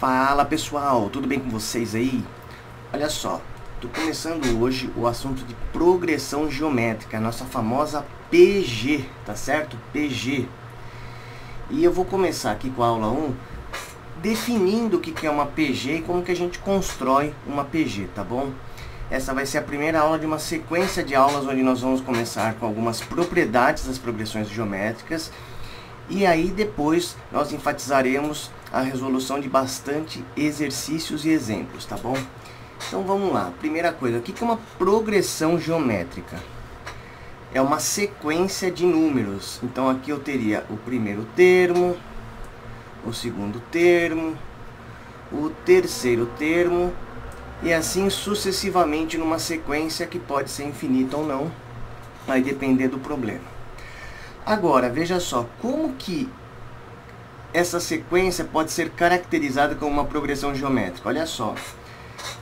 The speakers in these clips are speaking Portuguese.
Fala pessoal, tudo bem com vocês aí? Olha só, tô começando hoje o assunto de progressão geométrica, a nossa famosa PG, tá certo? PG. E eu vou começar aqui com a aula 1, definindo o que é uma PG e como que a gente constrói uma PG, tá bom? Essa vai ser a primeira aula de uma sequência de aulas onde nós vamos começar com algumas propriedades das progressões geométricas. E aí depois nós enfatizaremos a resolução de bastante exercícios e exemplos, tá bom? Então vamos lá. Primeira coisa, o que é uma progressão geométrica? É uma sequência de números. Então aqui eu teria o primeiro termo, o segundo termo, o terceiro termo, e assim sucessivamente numa sequência que pode ser infinita ou não, vai depender do problema. Agora, veja só, como que essa sequência pode ser caracterizada como uma progressão geométrica? Olha só,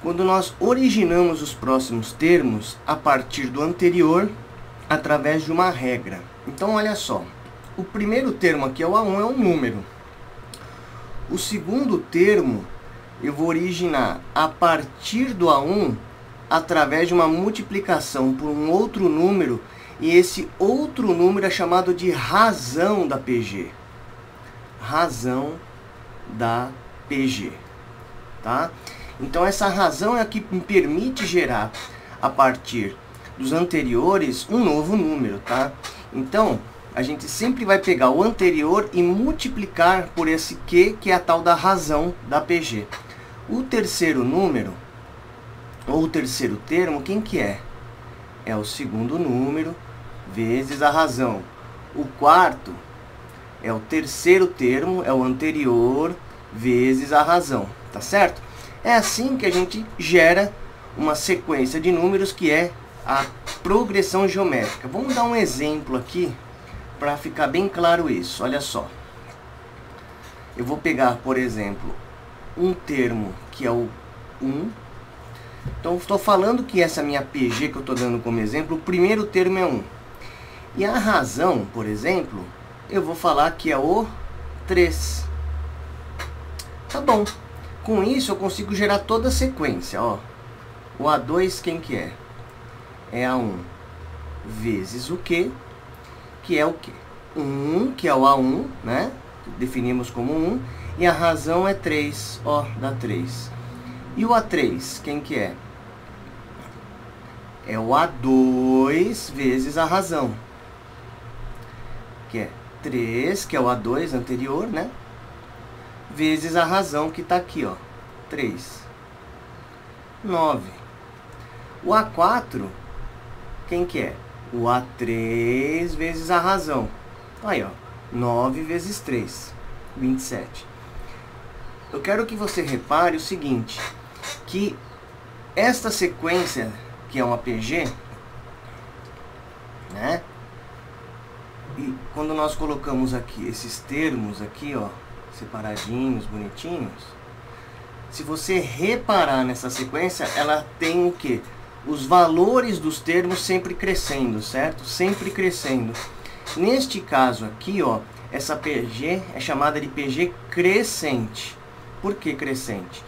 quando nós originamos os próximos termos a partir do anterior, através de uma regra. Então, olha só, o primeiro termo aqui, o A1, é um número. O segundo termo, eu vou originar a partir do A1, através de uma multiplicação por um outro número, e esse outro número é chamado de razão da PG. Razão da PG, tá? Então essa razão é a que me permite gerar, a partir dos anteriores, um novo número, tá? Então, a gente sempre vai pegar o anterior e multiplicar por esse Q, que é a tal da razão da PG. O terceiro número, ou o terceiro termo, quem que é? É o segundo número vezes a razão. O quarto é o terceiro termo, é o anterior vezes a razão, tá certo? É assim que a gente gera uma sequência de números que é a progressão geométrica. Vamos dar um exemplo aqui para ficar bem claro isso. Olha só. Eu vou pegar, por exemplo, um termo que é o 1. Então, estou falando que essa minha PG que eu estou dando como exemplo, o primeiro termo é 1. E a razão, por exemplo, eu vou falar que é o 3. Tá bom. Com isso, eu consigo gerar toda a sequência. Ó. O A2, quem que é? É A1 vezes o Q, que é o quê? 1, que é o A1, né? Definimos como 1. E a razão é 3, ó, dá 3. E o A3, quem que é? É o A2 vezes a razão, que é 3, que é o A2 anterior, né? Vezes a razão que está aqui, ó, 3. 9. O A4, quem que é? O A3 vezes a razão. Aí, ó, 9 vezes 3, 27. Eu quero que você repare o seguinte, que esta sequência, que é uma PG, né? E quando nós colocamos aqui esses termos aqui, ó, separadinhos, bonitinhos, se você reparar nessa sequência, ela tem o quê? Os valores dos termos sempre crescendo, certo? Sempre crescendo. Neste caso aqui, ó, essa PG é chamada de PG crescente. Por que crescente?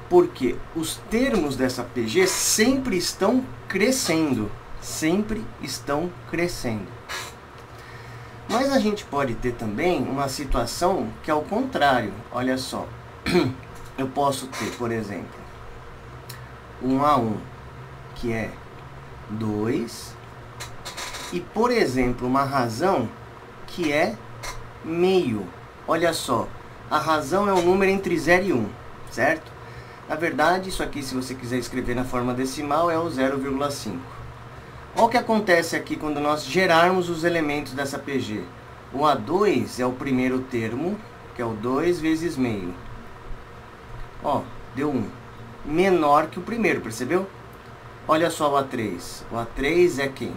Porque os termos dessa PG sempre estão crescendo. Sempre estão crescendo. Mas a gente pode ter também uma situação que é o contrário. Olha só. Eu posso ter, por exemplo, um A1, que é 2. E, por exemplo, uma razão que é meio. Olha só. A razão é um número entre 0 e 1, certo? Na verdade, isso aqui, se você quiser escrever na forma decimal, é o 0,5. Olha o que acontece aqui quando nós gerarmos os elementos dessa PG. O A2 é o primeiro termo, que é o 2 vezes meio. Ó, deu 1. Menor que o primeiro, percebeu? Olha só o A3. O A3 é quem?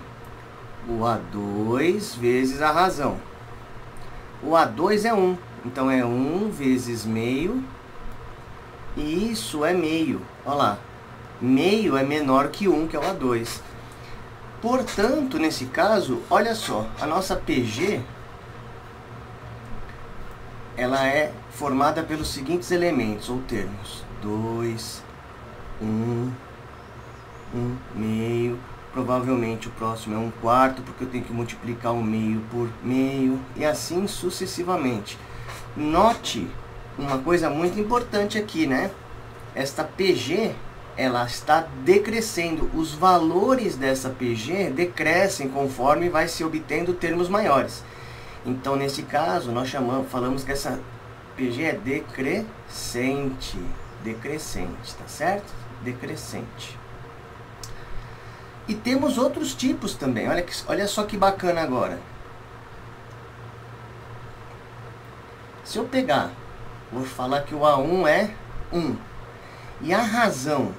O A2 vezes a razão. O A2 é 1. Então, é 1 vezes meio, e isso é meio. Olha lá, meio é menor que 1, que é o A2. Portanto, nesse caso, olha só, a nossa PG, ela é formada pelos seguintes elementos ou termos: 2, 1, 1 meio. Provavelmente o próximo é 1/4, porque eu tenho que multiplicar o meio por meio, e assim sucessivamente. Note uma coisa muito importante aqui, né? Esta PG, ela está decrescendo. Os valores dessa PG decrescem conforme vai se obtendo termos maiores. Então, nesse caso, nós falamos que essa PG é decrescente. Decrescente, tá certo? Decrescente. E temos outros tipos também. Olha só que bacana agora. Se eu pegar, vou falar que o A1 é 1. E a razão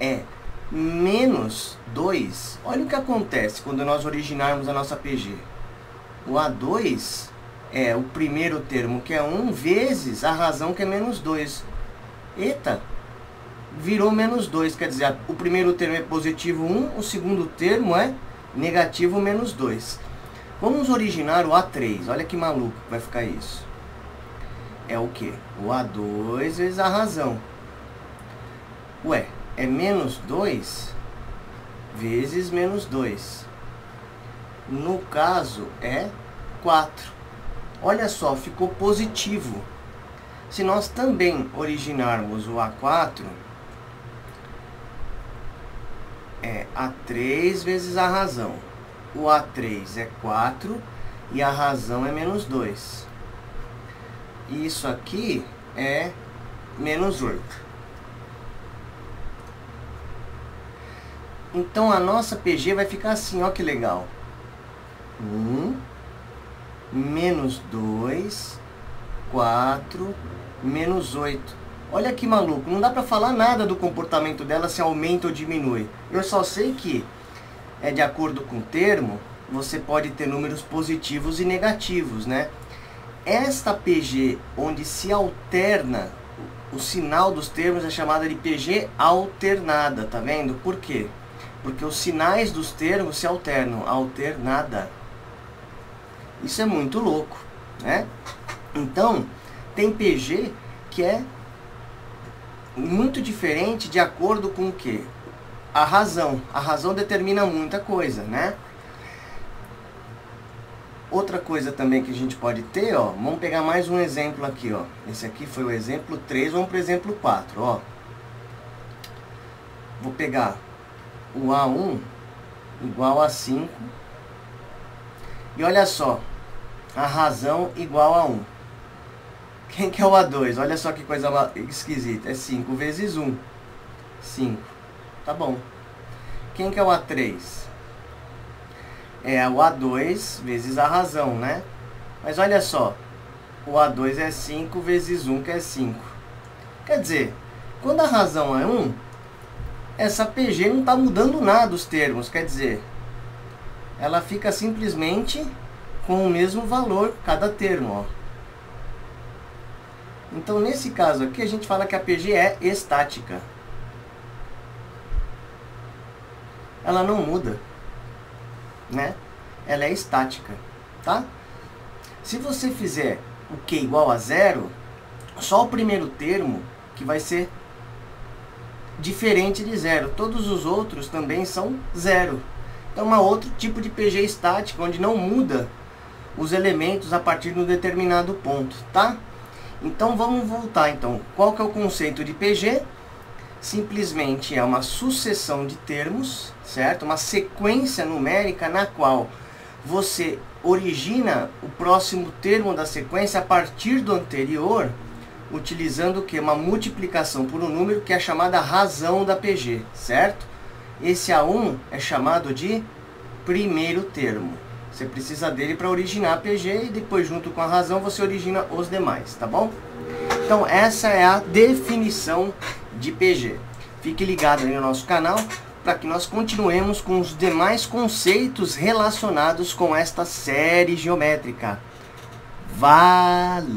é menos 2. Olha o que acontece quando nós originarmos a nossa PG. O A2 é o primeiro termo, que é 1, vezes a razão, que é menos 2. Eita! Virou menos 2, quer dizer, o primeiro termo é positivo 1, o segundo termo é negativo menos 2. Vamos originar o A3, olha que maluco que vai ficar isso. É o que? O A2 vezes a razão. Ué, é menos 2 vezes menos 2. No caso é 4. Olha só, ficou positivo. Se nós também originarmos o A4, é A3 vezes a razão. O A3 é 4 e a razão é menos 2. Isso aqui é menos 8. Então a nossa PG vai ficar assim, ó que legal. 1, menos 2, 4, menos 8. Olha que maluco, não dá pra falar nada do comportamento dela, se aumenta ou diminui. Eu só sei que, de acordo com o termo, você pode ter números positivos e negativos, né? Esta PG, onde se alterna o sinal dos termos, é chamada de PG alternada, tá vendo? Por quê? Porque os sinais dos termos se alternam, alternada. Isso é muito louco, né? Então, tem PG que é muito diferente de acordo com o que? A razão. A razão determina muita coisa, né? Outra coisa também que a gente pode ter, ó, vamos pegar mais um exemplo aqui, ó. Esse aqui foi o exemplo 3, vamos para o exemplo 4, ó. Vou pegar o A1 igual a 5. E olha só, a razão igual a 1. Quem que é o A2? Olha só que coisa esquisita. É 5 vezes 1. 5. Tá bom. Quem que é o A3? É o A2 vezes a razão, né? Mas olha só. O A2 é 5 vezes 1, que é 5. Quer dizer, quando a razão é 1, essa PG não está mudando nada os termos. Quer dizer, ela fica simplesmente com o mesmo valor cada termo, ó. Então, nesse caso aqui, a gente fala que a PG é estática. Ela não muda, né? Ela é estática, tá? Se você fizer o Q igual a 0, só o primeiro termo que vai ser diferente de 0. Todos os outros também são 0. Então, é um outro tipo de PG estática, onde não muda os elementos a partir de um determinado ponto, tá? Então, vamos voltar, então. Qual que é o conceito de PG? Simplesmente é uma sucessão de termos, certo? Uma sequência numérica na qual você origina o próximo termo da sequência a partir do anterior, utilizando o que? Uma multiplicação por um número que é chamada razão da PG, certo? Esse A1 é chamado de primeiro termo. Você precisa dele para originar a PG e depois, junto com a razão, você origina os demais, tá bom? Então, essa é a definição de PG. Fique ligado aí no nosso canal para que nós continuemos com os demais conceitos relacionados com esta série geométrica. Valeu!